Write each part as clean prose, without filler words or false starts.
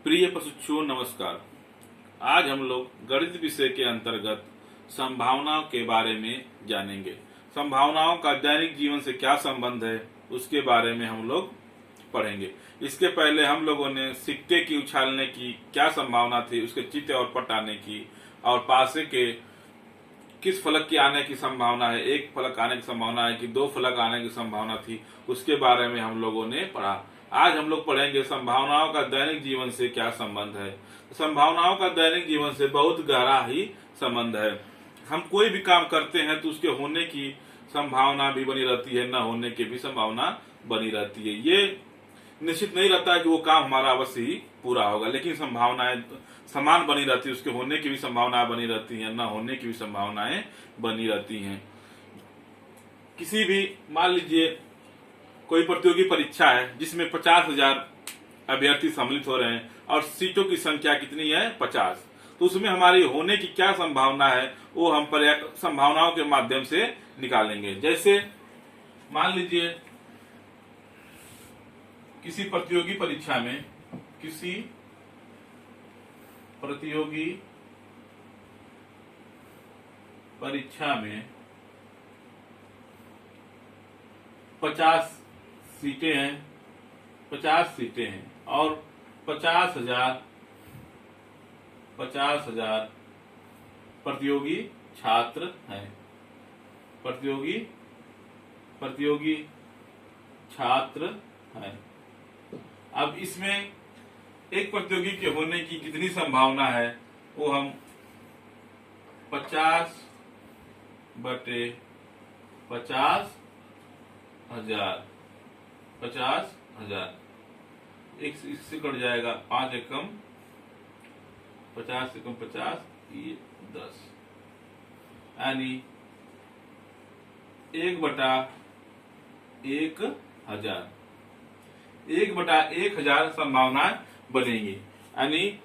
प्रिय प्रशिक्षुओं नमस्कार। आज हम लोग गणित विषय के अंतर्गत संभावनाओं के बारे में जानेंगे। संभावनाओं का दैनिक जीवन से क्या संबंध है उसके बारे में हम लोग पढ़ेंगे। इसके पहले हम लोगों ने सिक्के की उछालने की क्या संभावना थी, उसके चित्त और पट आने की, और पासे के किस फलक की आने की संभावना है, एक फलक आने की संभावना है कि दो फलक आने की संभावना थी, उसके बारे में हम लोगों ने पढ़ा। आज हम लोग पढ़ेंगे संभावनाओं का दैनिक जीवन से क्या संबंध है। संभावनाओं का दैनिक जीवन से बहुत गहरा ही संबंध है। हम कोई भी काम करते हैं तो उसके होने की संभावना भी बनी रहती है, न होने की भी संभावना बनी रहती है। ये निश्चित नहीं रहता है कि वो काम हमारा अवश्य ही पूरा होगा, लेकिन संभावनाएं समान बनी रहती है, उसके होने की भी संभावनाएं बनी रहती हैं, न होने की भी संभावनाएं बनी रहती हैं। किसी भी मान लीजिए कोई प्रतियोगी परीक्षा है जिसमें 50,000 अभ्यर्थी सम्मिलित हो रहे हैं और सीटों की संख्या कितनी है, 50। तो उसमें हमारी होने की क्या संभावना है वो हम संभावनाओं के माध्यम से निकालेंगे। जैसे मान लीजिए किसी प्रतियोगी परीक्षा में 50 सीटें हैं, 50 सीटें हैं और 50,000 प्रतियोगी छात्र हैं, प्रतियोगी छात्र हैं। अब इसमें एक प्रतियोगी के होने की कितनी संभावना है वो हम 50/50,000 इससे कट जाएगा 5 एकम 50 एकम 50 ये 10, यानी 1/1000 संभावनाएं बनेगी। यानी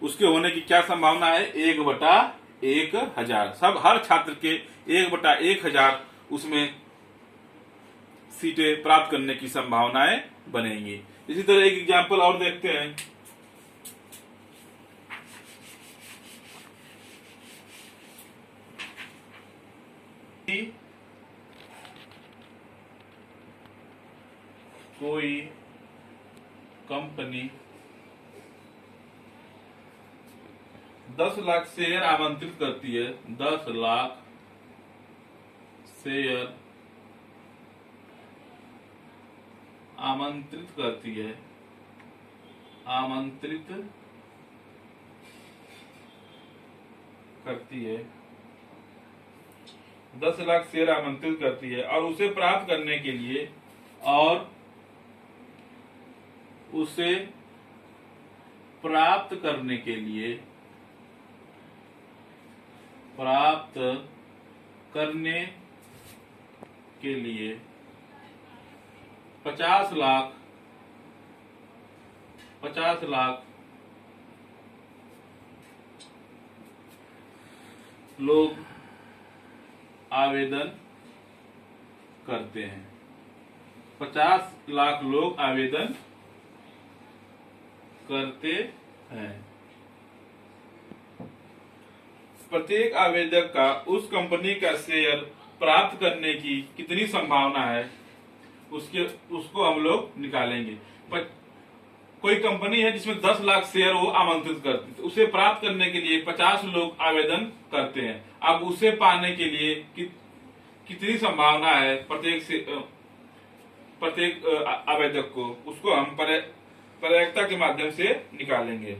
उसके होने की क्या संभावना है, 1/1000। सब हर छात्र के 1/1000 उसमें सीटें प्राप्त करने की संभावनाएं बनेंगी। इसी तरह एक एग्जाम्पल और देखते हैं। कोई कंपनी 10 लाख शेयर आमंत्रित करती है, 10 लाख शेयर आमंत्रित करती है, 10 लाख शेयर आमंत्रित करती है और उसे प्राप्त करने के लिए प्राप्त करने के लिए 50 लाख लोग आवेदन करते हैं। 50 लाख लोग आवेदन करते हैं। प्रत्येक आवेदक का उस कंपनी का शेयर प्राप्त करने की कितनी संभावना है उसको हम लोग निकालेंगे। कोई कंपनी है जिसमें 10 लाख शेयर वो आमंत्रित करती है, उसे प्राप्त करने के लिए 50 लोग आवेदन करते हैं। अब उसे पाने के लिए कितनी संभावना है प्रत्येक आवेदक को, उसको हम प्रायिकता के माध्यम से निकालेंगे।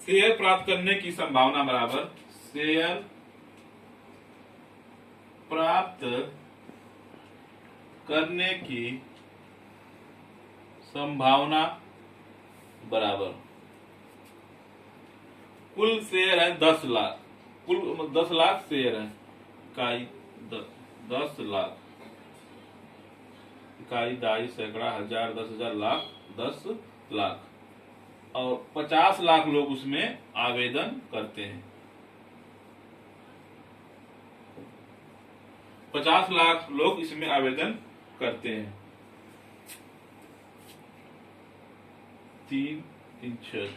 शेयर प्राप्त करने की संभावना बराबर शेयर प्राप्त करने की संभावना बराबर कुल शेयर है 10 लाख, कुल 10 लाख शेयर है, इकाई 10 लाख, इकाई दाई सैकड़ा हजार 10,000 लाख 10 लाख, और 50 लाख लोग उसमें आवेदन करते हैं। 50 लाख लोग इसमें आवेदन करते हैं। 3 3 6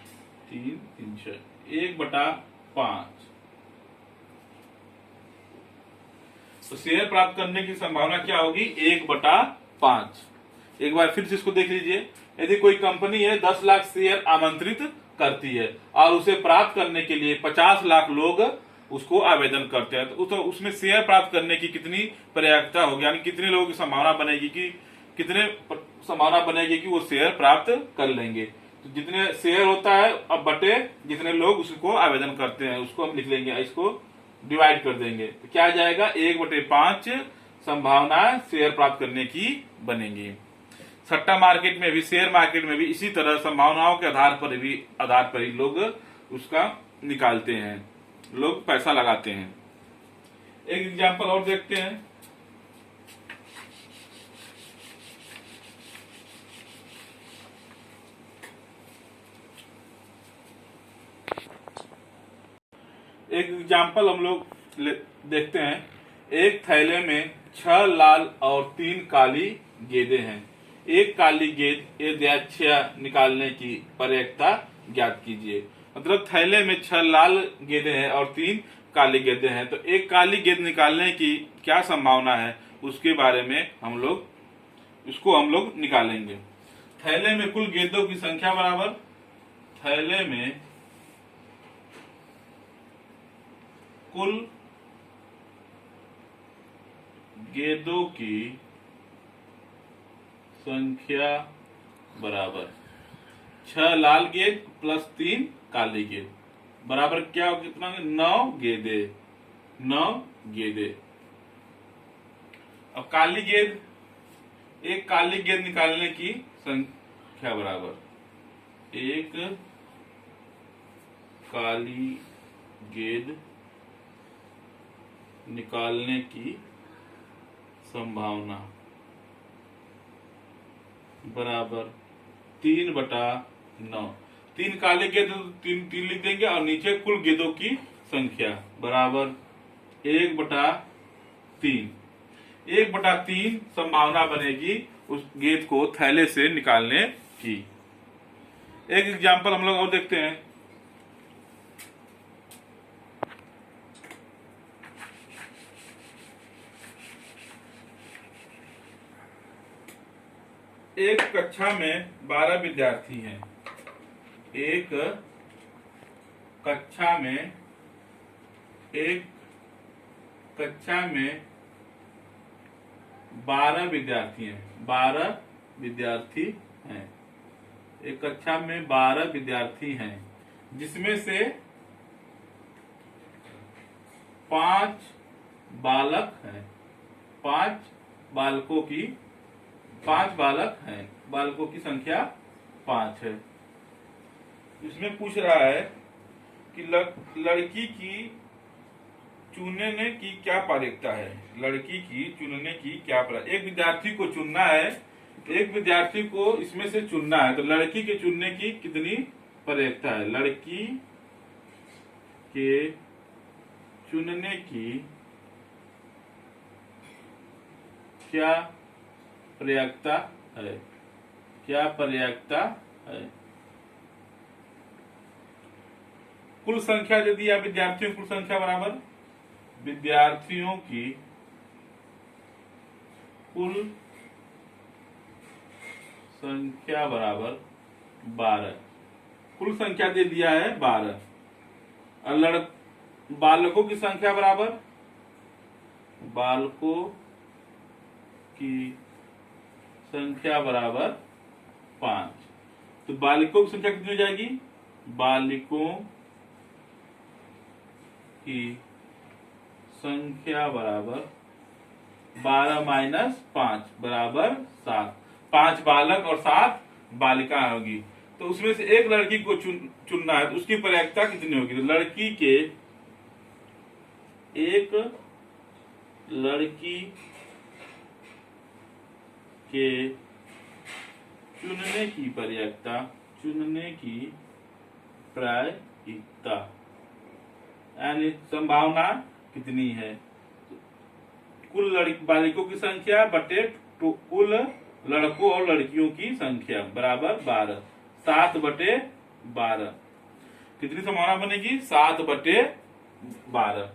3 3 6 1/5। तो शेयर प्राप्त करने की संभावना क्या होगी? 1/5। एक बार फिर से इसको देख लीजिए। यदि कोई कंपनी है 10 लाख शेयर आमंत्रित करती है और उसे प्राप्त करने के लिए 50 लाख लोग उसको आवेदन करते हैं, तो उसमें शेयर प्राप्त करने की कितनी पर्याप्तता होगी, यानी कितने लोगों की संभावना बनेगी कि वो शेयर प्राप्त कर लेंगे। तो जितने शेयर होता है अब बटे जितने लोग उसको आवेदन करते हैं, उसको हम लिख लेंगे, इसको डिवाइड कर देंगे तो क्या आ जाएगा? 1/5 संभावना शेयर प्राप्त करने की बनेगी। सट्टा मार्केट में भी, शेयर मार्केट में भी इसी तरह संभावनाओं के आधार पर ही लोग उसका निकालते हैं, लोग पैसा लगाते हैं। एक एग्जांपल और देखते हैं। हम लोग देखते हैं। एक थैले में 6 लाल और 3 काली गेंदें हैं। एक काली गेंद यद्यच्छा निकालने की पर्याप्तता ज्ञात कीजिए। मतलब थैले में 6 लाल गेंदें हैं और 3 काली गेंदें हैं, तो एक काली गेंद निकालने की क्या संभावना है उसके बारे में हम लोग निकालेंगे। थैले में कुल गेंदों की संख्या बराबर थैले में कुल गेंदों की संख्या बराबर 6 लाल गेंद प्लस 3 काली गेंद बराबर क्या कितना? 9 गेंदे। 9 गेंदे। अब काली गेंद, एक काली गेंद निकालने की संख्या बराबर एक काली गेंद निकालने की संभावना बराबर 3/9। 3 काले गेंद 3 लिख देंगे और नीचे कुल गेंदों की संख्या बराबर 1/3। 1/3 संभावना बनेगी उस गेंद को थैले से निकालने की। एक एग्जाम्पल हम लोग और देखते हैं। एक कक्षा में 12 विद्यार्थी हैं। एक कक्षा में 12 विद्यार्थी हैं। 12 विद्यार्थी हैं। एक कक्षा में 12 विद्यार्थी हैं, जिसमें से 5 बालक हैं। 5 बालक हैं। बालकों की संख्या 5 है। इसमें पूछ रहा है कि लड़की की चुनने की क्या प्रायिकता है। लड़की की चुनने की क्या प्रायिकता? एक विद्यार्थी को चुनना है, एक विद्यार्थी को इसमें से चुनना है, तो लड़की के चुनने की कितनी प्रायिकता है? लड़की के चुनने की क्या प्रायिकता है? क्या प्रायिकता है? कुल संख्या दे दिया विद्यार्थियों की कुल संख्या बराबर विद्यार्थियों की कुल संख्या बराबर 12। कुल संख्या दे दिया है 12 और बालकों की संख्या बराबर बालकों की संख्या बराबर 5। तो बालिकों की संख्या कितनी हो जाएगी? बालिकों की संख्या बराबर 12 माइनस 5 बराबर 7। 5 बालक और 7 बालिका होगी। तो उसमें से एक लड़की को चुनना है, तो उसकी प्रायिकता कितनी होगी? तो लड़की के चुनने की प्रायिकता यानी संभावना कितनी है? कुल बालिकों की संख्या बटे कुल लड़कों और लड़कियों की संख्या बराबर 12। 7/12। कितनी संभावना बनेगी? 7/12।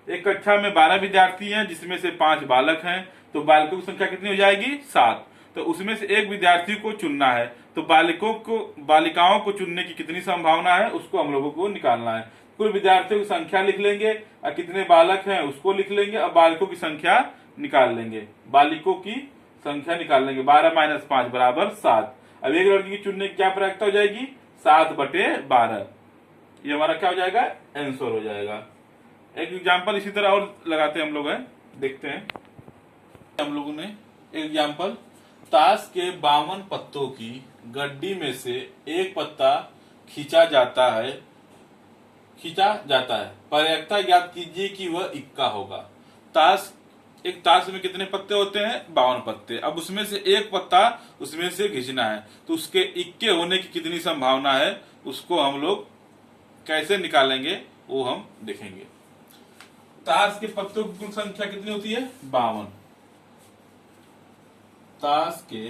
एक कक्षा में 12 विद्यार्थी हैं, जिसमें से 5 बालक हैं, तो बालकों की संख्या कितनी हो जाएगी? 7। तो उसमें से एक विद्यार्थी को चुनना है, तो बालिकाओं को चुनने की कितनी संभावना है, उसको हम लोगों को निकालना है। कुल विद्यार्थियों की संख्या लिख लेंगे और कितने बालक हैं उसको लिख लेंगे और बालकों की संख्या निकाल लेंगे। बालिकों की संख्या निकाल लेंगे, 12 - 5 = 7। अब एक लड़की की चुनने की क्या प्रायिकता हो जाएगी? 7/12। ये हमारा क्या हो जाएगा? आंसर हो जाएगा। एक एग्जाम्पल इसी तरह और लगाते हैं हम लोग, हैं देखते हैं हम लोगों ने एग्जाम्पल। ताश के 52 पत्तों की गड्डी में से एक पत्ता खींचा जाता है, प्रायिकता ज्ञात कीजिए कि वह इक्का होगा। एक ताश में कितने पत्ते होते हैं? 52 पत्ते। अब उसमें से एक पत्ता उसमें से खींचना है, तो उसके इक्के होने की कितनी संभावना है, उसको हम लोग कैसे निकालेंगे वो हम देखेंगे। ताश के पत्तों की कुल संख्या कितनी होती है? 52। ताश के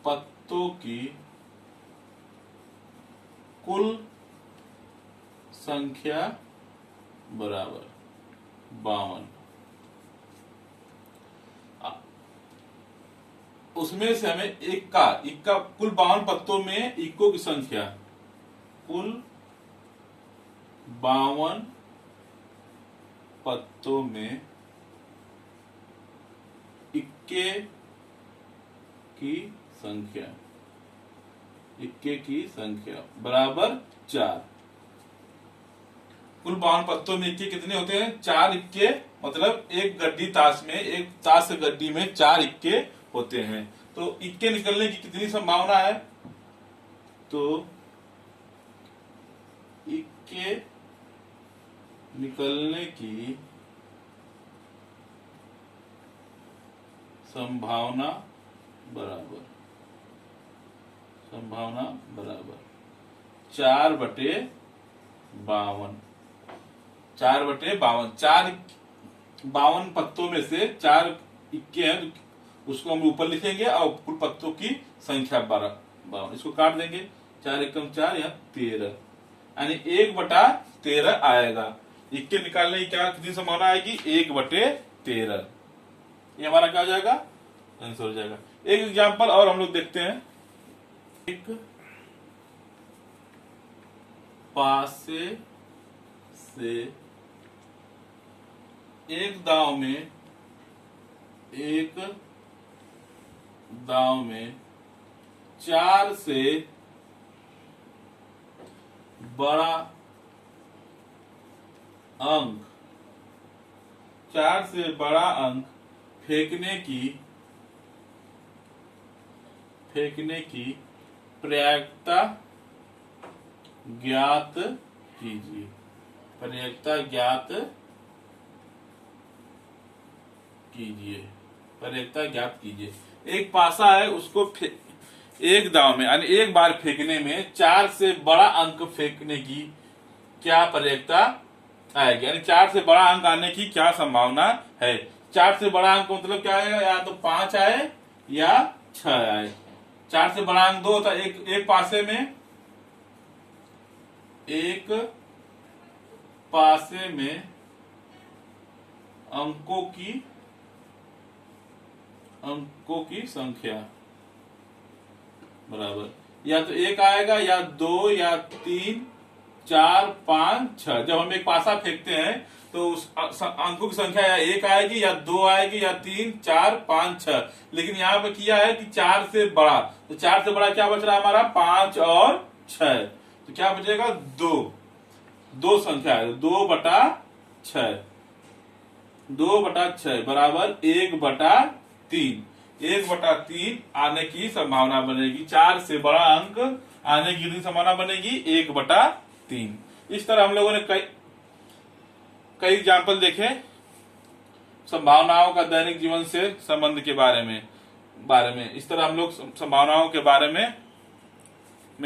पत्तों की कुल संख्या बराबर 52। उसमें से हमें इक्का कुल 52 पत्तों में इक्कों की संख्या, कुल 52 पत्तों में इक्के की संख्या बराबर 4। कुल 52 पत्तों में इक्के कितने होते हैं? 4 इक्के, मतलब एक ताश गड्डी में 4 इक्के होते हैं। तो इक्के निकलने की कितनी संभावना है? तो इक्के निकलने की संभावना बराबर 4/52। 52 पत्तों में से 4 इक्के हैं, उसको हम ऊपर लिखेंगे और कुल पत्तों की संख्या 52। इसको काट देंगे, 4 एकम 4 या 13, यानी 1/13 आएगा। इक्के निकालने की क्या कितनी संभावना आएगी? 1/13। ये हमारा क्या हो जाएगा? आंसर हो जाएगा। एक एग्जांपल और हम लोग देखते हैं। एक पासे से एक दांव में 4 से बड़ा अंक फेंकने की प्रायिकता ज्ञात कीजिए। एक पासा है, उसको एक दांव में यानी एक बार फेंकने में 4 से बड़ा अंक फेंकने की क्या प्रायिकता आएगी, यानी 4 से बड़ा अंक आने की क्या संभावना है। 4 से बड़ा अंक मतलब क्या आएगा? या तो 5 आए या 6 आए। 4 से बड़ा अंक 2 होता है। एक पासे में अंकों की संख्या बराबर या तो 1 आएगा या 2 या 3 4 5 6। जब हम एक पासा फेंकते हैं तो उस अंकों की संख्या या 1 आएगी या 2 आएगी या 3 4 5 6। लेकिन यहाँ पे किया है कि 4 से बड़ा, तो 4 से बड़ा क्या बच रहा है हमारा? 5 और 6। तो क्या बचेगा? 2 संख्या है, 2/6 बराबर 1/3। 1/3 आने की संभावना बनेगी। 4 से बड़ा अंक आने की कितनी संभावना बनेगी? 1/3। इस तरह हम लोगों ने कई एग्जाम्पल देखे संभावनाओं का दैनिक जीवन से संबंध के बारे में। इस तरह हम लोग संभावनाओं के बारे में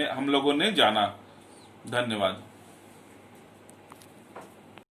हम लोगों ने जाना। धन्यवाद।